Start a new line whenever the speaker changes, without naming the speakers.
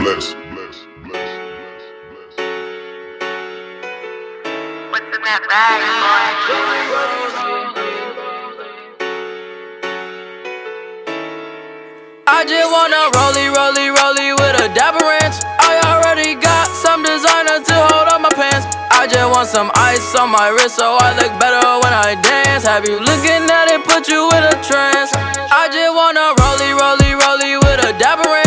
bless.
What's in that bag,
I just wanna rollie with a dapper ranch. I already got some designer to hold on my pants. I just want some ice on my wrist so I look better when I dance. Have you looking at it, put you in a trance. I just wanna rollie with a dapper ranch.